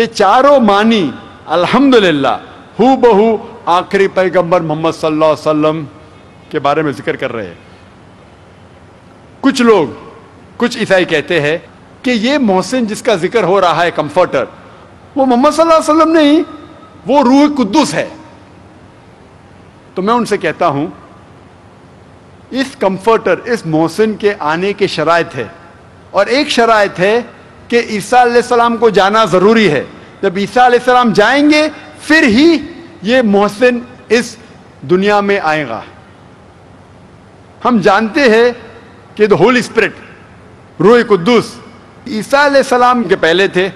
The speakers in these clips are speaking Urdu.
یہ چاروں معنی الحمدللہ ہو بہو آخری پیغمبر محمد صلی اللہ علیہ وسلم کے بارے میں ذکر کر رہے ہیں۔ کچھ لوگ، کچھ عیسائی کہتے ہیں کہ یہ محسن جس کا ذکر ہو رہا ہے، کمفرٹر، وہ محمد صلی اللہ علیہ وسلم نہیں، وہ روح قدس ہے۔ تو میں ان سے کہتا ہوں اس کمفرٹر، اس محسن کے آنے کے شرائط ہے، اور ایک شرائط ہے کہ عیسیٰ علیہ السلام کو جانا ضروری ہے۔ جب عیسیٰ علیہ السلام جائیں گے پھر ہی یہ محسن اس دنیا میں آئے گا۔ ہم جانتے ہیں کہ the Holy Spirit، روح قدس، عیسیٰ علیہ السلام کے پہلے تھے۔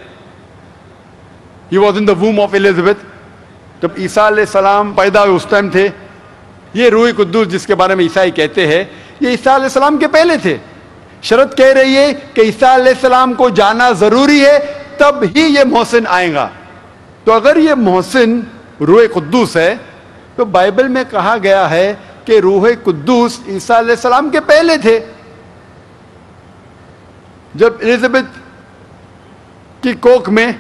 He was in the womb of Elizabeth۔ جب عیسیٰ علیہ السلام پیدا ہوئے اس ٹائم تھے۔ یہ روح قدس جس کے بارے میں عیسائی کہتے ہیں، یہ عیسیٰ علیہ السلام کے پہلے تھے۔ شرط کہہ رہی ہے کہ عیسیٰ علیہ السلام کو جانا ضروری ہے، تب ہی یہ محسن آئے گا۔ تو اگر یہ محسن روح قدس ہے تو بائبل میں کہا گیا ہے کہ روح قدس عیسیٰ علیہ السلام کے پہلے تھے۔ جب الزبتھ کی کوکھ میں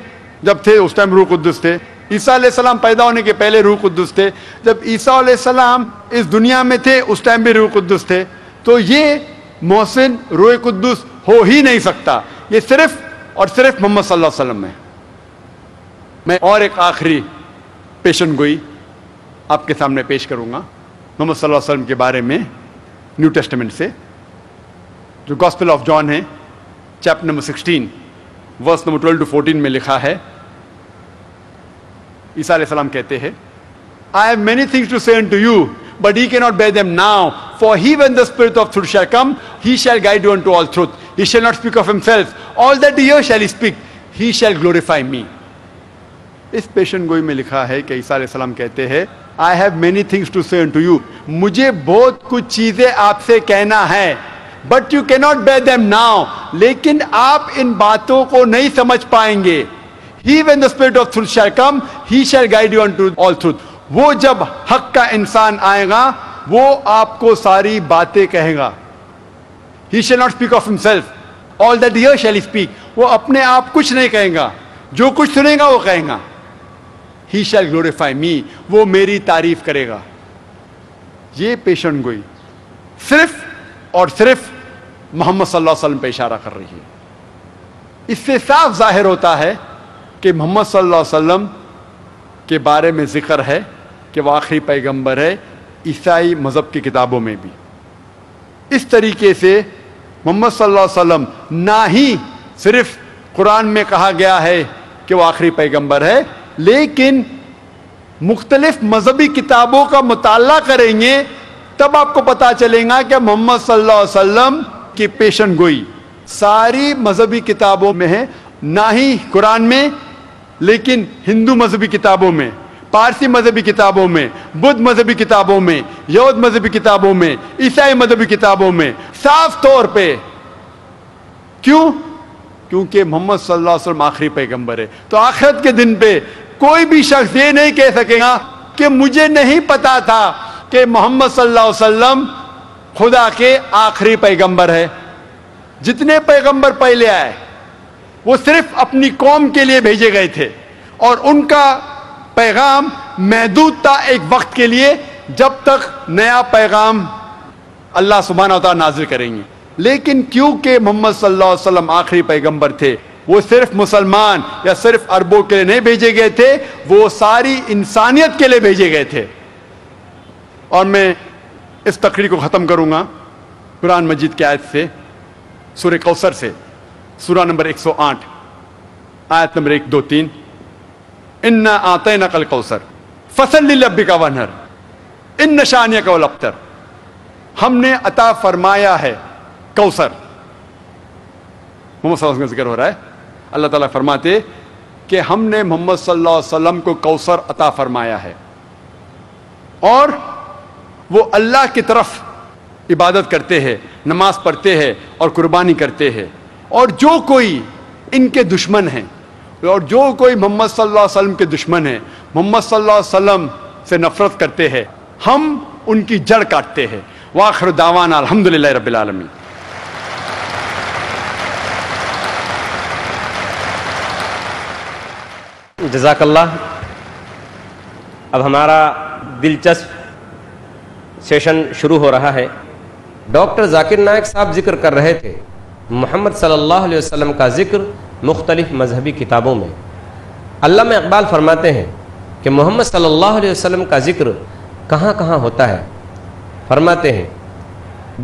جب تھے اس ٹائم روح قدس تھے۔ عیسیٰ علیہ السلام پیدا ہونے کے پہلے روح قدس تھے۔ جب عیسیٰ علیہ السلام اس دنیا میں تھے اس ٹائم بھی روح قدس تھے۔ تو یہ محسن روح قدس ہو ہی نہیں سکتا، یہ صرف اور صرف محمد صلی اللہ علیہ وسلم ہے۔ میں اور ایک آخری پیشن گوئی آپ کے سامنے پیش کروں گا محمد صلی اللہ علیہ وسلم کے بارے میں، نیو ٹیسٹمنٹ سے، جو گاسپل آف جان ہے، chapter number 16 verse number 12 to 14 میں لکھا ہے۔ عیسیٰ علیہ السلام کہتے ہیں I have many things to say unto you, but ye cannot bear them now. For he, when the Spirit of truth shall come, he shall guide you unto all truth. He shall not speak of himself. All that he hears shall he speak. He shall glorify me. اس پیشن گوئی میں لکھا ہے کہ عیسیٰ علیہ السلام کہتے ہیں I have many things to say unto you. مجھے بہت کچھ چیزیں آپ سے کہنا ہے. But you cannot bear them now. لیکن آپ ان باتوں کو نہیں سمجھ پائیں گے. He, when the Spirit of truth shall come, he shall guide you unto all truth. وہ جب حق کا انسان آئے گا وہ آپ کو ساری باتیں کہے گا۔ He shall not speak of himself. All that he hears shall he speak. وہ اپنے آپ کچھ نہیں کہیں گا، جو کچھ سنے گا وہ کہیں گا۔ He shall glorify me. وہ میری تعریف کرے گا۔ یہ پیشن گوئی صرف اور صرف محمد صلی اللہ علیہ وسلم پہ اشارہ کر رہی ہے۔ اس سے صاف ظاہر ہوتا ہے کہ محمد صلی اللہ علیہ وسلم کے بارے میں ذکر ہے کہ وہ آخری پیغمبر ہے، عیسائی مذہب کی کتابوں میں بھی۔ اس طریقے سے محمد صلی اللہ علیہ وسلم نہ ہی صرف قرآن میں کہا گیا ہے کہ وہ آخری پیغمبر ہے، لیکن مختلف مذہبی کتابوں کا مطالعہ کریں گے تب آپ کو پتا چلے گا کہ محمد صلی اللہ علیہ وسلم کی پیشن گوئی ساری مذہبی کتابوں میں ہے، نہ ہی قرآن میں، لیکن ہندو مذہبی کتابوں میں، پارسی مذہبی کتابوں میں، بدھ مذہبی کتابوں میں، یہود مذہبی کتابوں میں، عیسائی مذہبی کتابوں میں صاف طور پہ۔ کیوں؟ کیونکہ محمد صلی اللہ علیہ وسلم آخری پیغمبر ہے۔ تو آخرت کے دن پہ کوئی بھی شخص یہ نہیں کہہ سکے گا کہ مجھے نہیں پتا تھا کہ محمد صلی اللہ علیہ وسلم خدا کے آخری پیغمبر ہے۔ جتنے پیغمبر پہلے آئے وہ صرف اپنی قوم کے لیے بھیجے گئے تھے، اور ان کا پیغام محدود تھا ایک وقت کے لیے، جب تک نیا پیغام اللہ سبحانہ و تعالیٰ نازل کریں گے۔ لیکن کیونکہ محمد صلی اللہ علیہ وسلم آخری پیغمبر تھے، وہ صرف مسلمان یا صرف عربوں کے لیے نہیں بھیجے گئے تھے، وہ ساری انسانیت کے لیے بھیجے گئے تھے۔ اور میں اس تقریر کو ختم کروں گا قرآن مجید کی آیت سے، سورہ کوثر سے، سورہ نمبر 108 آیت نمبر 1 2 3۔ انا اعطیناک الکوثر فصل لربک وانحر ان شانئک هو الابتر۔ ہم نے عطا فرمایا ہے کوثر۔ محمد صلی اللہ علیہ وسلم کا ذکر ہو رہا ہے۔ اللہ تعالیٰ فرماتے کہ ہم نے محمد صلی اللہ علیہ وسلم کو کوثر عطا فرمایا ہے، اور وہ اللہ کی طرف عبادت کرتے ہیں، نماز پڑھتے ہیں اور قربانی کرتے ہیں، اور جو کوئی ان کے دشمن ہیں، اور جو کوئی محمد صلی اللہ علیہ وسلم کے دشمن ہیں، محمد صلی اللہ علیہ وسلم سے نفرت کرتے ہیں، ہم ان کی جڑ کاٹتے ہیں۔ وآخر دعوانا الحمدللہ رب العالمین۔ جزاک اللہ. اب ہمارا دلچسپ سیشن شروع ہو رہا ہے. ڈاکٹر ذاکر نائک صاحب ذکر کر رہے تھے محمد صلی اللہ علیہ وسلم کا ذکر مختلف مذہبی کتابوں میں. علامہ اقبال فرماتے ہیں کہ محمد صلی اللہ علیہ وسلم کا ذکر کہاں کہاں ہوتا ہے. فرماتے ہیں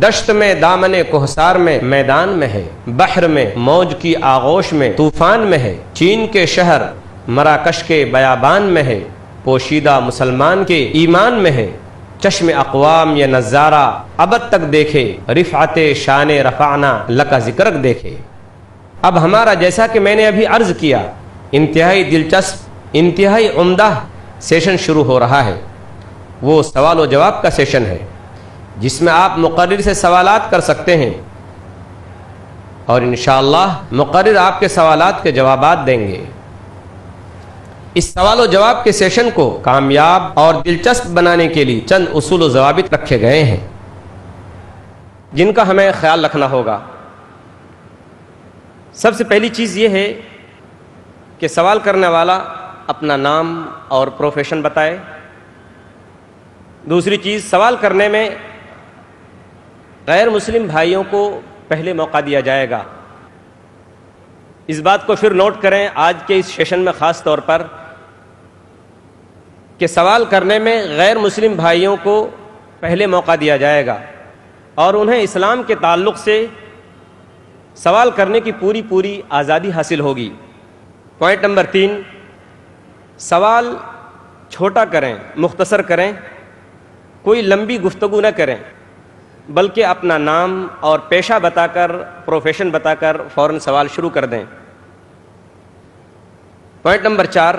دشت میں دامن کوہسار میں میدان میں ہے، بحر میں موج کی آغوش میں طوفان میں ہے، چین کے شہر مراکش کے بیابان میں ہے، پوشیدہ مسلمان کے ایمان میں ہے، چشم اقوام یہ نظارہ ابد تک دیکھے، رفعت شان رفعنا لکا ذکرک دیکھے. اب ہمارا جیسا کہ میں نے ابھی عرض کیا انتہائی دلچسپ انتہائی عمدہ سیشن شروع ہو رہا ہے. وہ سوال و جواب کا سیشن ہے جس میں آپ مقرر سے سوالات کر سکتے ہیں اور انشاءاللہ مقرر آپ کے سوالات کے جوابات دیں گے. اس سوال و جواب کے سیشن کو کامیاب اور دلچسپ بنانے کے لیے چند اصول و ضوابط رکھے گئے ہیں جن کا ہمیں خیال رکھنا ہوگا. سب سے پہلی چیز یہ ہے کہ سوال کرنے والا اپنا نام اور پروفیشن بتائے. دوسری چیز، سوال کرنے میں غیر مسلم بھائیوں کو پہلے موقع دیا جائے گا. اس بات کو پھر نوٹ کریں آج کے اس سیشن میں خاص طور پر کہ سوال کرنے میں غیر مسلم بھائیوں کو پہلے موقع دیا جائے گا اور انہیں اسلام کے تعلق سے سوال کرنے کی پوری آزادی حاصل ہوگی. پوائنٹ نمبر 3، سوال چھوٹا کریں، مختصر کریں، کوئی لمبی گفتگو نہ کریں بلکہ اپنا نام اور پیشہ بتا کر پروفیشن بتا کر فوراً سوال شروع کر دیں. پوائنٹ نمبر 4،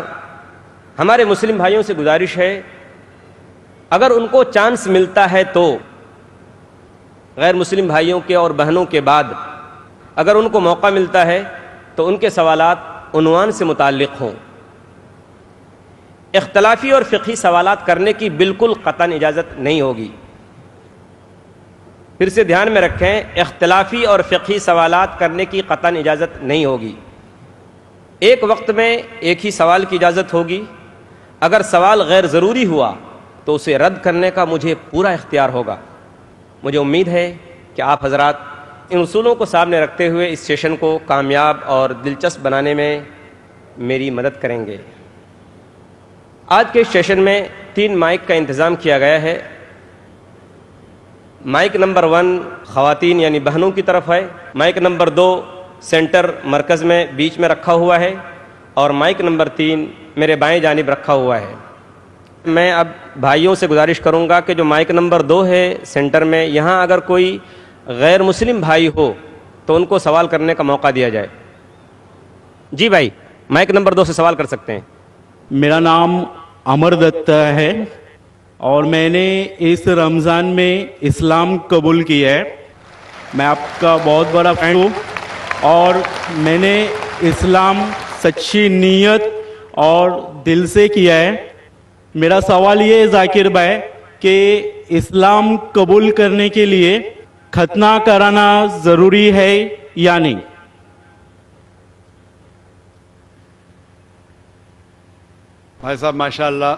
ہمارے مسلم بھائیوں سے گزارش ہے اگر ان کو چانس ملتا ہے تو غیر مسلم بھائیوں کے اور بہنوں کے بعد اگر ان کو موقع ملتا ہے تو ان کے سوالات عنوان سے متعلق ہوں. اختلافی اور فقہی سوالات کرنے کی بالکل قطعاً اجازت نہیں ہوگی. پھر سے دھیان میں رکھیں، اختلافی اور فقہی سوالات کرنے کی قطعاً اجازت نہیں ہوگی. ایک وقت میں ایک ہی سوال کی اجازت ہوگی. اگر سوال غیر ضروری ہوا تو اسے رد کرنے کا مجھے پورا اختیار ہوگا. مجھے امید ہے کہ آپ حضرات ان اصولوں کو سامنے رکھتے ہوئے اس سیشن کو کامیاب اور دلچسپ بنانے میں میری مدد کریں گے. آج کے سیشن میں 3 مائک کا انتظام کیا گیا ہے. مائک نمبر 1 خواتین یعنی بہنوں کی طرف ہے، مائک نمبر 2 سینٹر مرکز میں بیچ میں رکھا ہوا ہے اور مائک نمبر 3 میرے بائیں جانب رکھا ہوا ہے. میں اب بھائیوں سے گزارش کروں گا کہ جو مائک نمبر 2 ہے سینٹر میں، یہاں اگر کوئی غیر مسلم بھائی ہو تو ان کو سوال کرنے کا موقع دیا جائے. جی بھائی، مائک نمبر 2 سے سوال کر سکتے ہیں. میرا نام امر دتا ہے اور میں نے اس رمضان میں اسلام قبول کیا ہے. میں آپ کا بہت بڑا فین ہوں اور میں نے اسلام سچی نیت اور دل سے کیا ہے. میرا سوال یہ ہے ذاکر بھائی کہ اسلام قبول کرنے کے لیے ختنہ کرانا ضروری ہے یا نہیں؟ بھائی صاحب ماشاءاللہ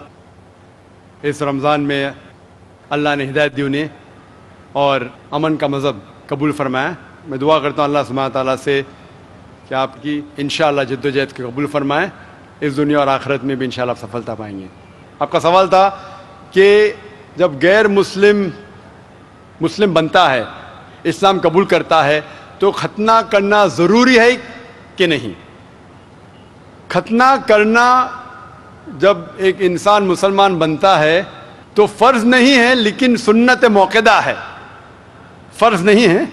اس رمضان میں اللہ نے ہدایت دی انہیں اور امن کا مذہب قبول فرمایا. میں دعا کرتا ہوں اللہ سبحانہ تعالیٰ سے کہ آپ کی انشاءاللہ جد و جہد کو قبول فرمائیں. اس دنیا اور آخرت میں بھی انشاءاللہ آپ سفلتا پائیں گے. آپ کا سوال تھا کہ جب غیر مسلم بنتا ہے، اسلام قبول کرتا ہے تو ختنہ کرنا ضروری ہے کہ نہیں؟ ختنہ کرنا جب ایک انسان مسلمان بنتا ہے تو فرض نہیں ہے لیکن سنت موقدہ ہے. فرض نہیں ہے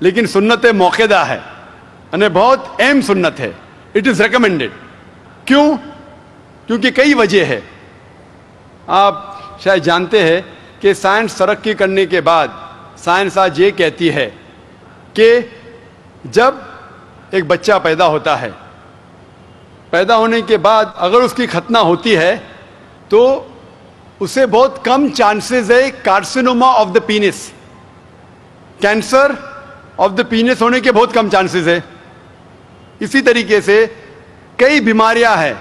لیکن سنت موقدہ ہے، یعنی بہت اہم سنت ہے. It is recommended. کیوں؟ کیونکہ کئی وجہ ہے. آپ شاید جانتے ہیں کہ سائنس ترقی کرنے کے بعد سائنس آج یہ کہتی ہے کہ جب ایک بچہ پیدا ہوتا ہے، پیدا ہونے کے بعد اگر اس کی ختنہ ہوتی ہے تو اسے بہت کم چانسز ہے carcinoma of the penis, cancer of the penis ہونے کے بہت کم چانسز ہے. اسی طریقے سے کئی بیماریاں ہیں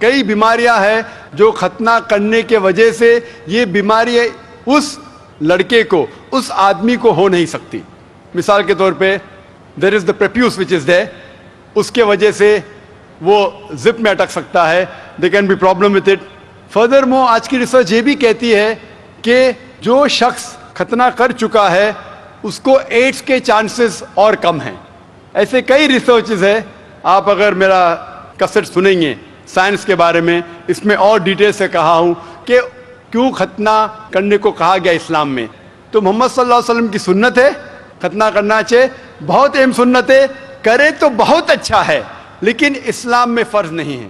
کئی بیماریاں ہیں جو ختنہ کرنے کے وجہ سے یہ بیماری اس لڑکے کو, اس آدمی کو ہو نہیں سکتی. مثال کے طور پہ دیر از دا پریپیوس وچ از دیر, اس کے وجہ سے وہ زپ میں اٹک سکتا ہے. They can be problem with it. Further more آج کی ریسرچ یہ بھی کہتی ہے کہ جو شخص ختنہ کر چکا ہے اس کو ایڈس کے چانسز اور کم ہیں. ایسے کئی ریسرچز ہے, آپ اگر میرا کسٹ سنیں گے سائنس کے بارے میں, اس میں اور ڈیٹیل سے کہا ہوں کہ کیوں ختنہ کرنے کو کہا گیا اسلام میں. تو محمد صلی اللہ علیہ وسلم کی سنت ہے, ختنہ کرنا چاہے, بہت اہم سنت ہے, کرے تو بہت اچھا ہے, لیکن اسلام میں فرض نہیں ہے.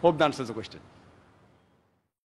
Hope the answers the question.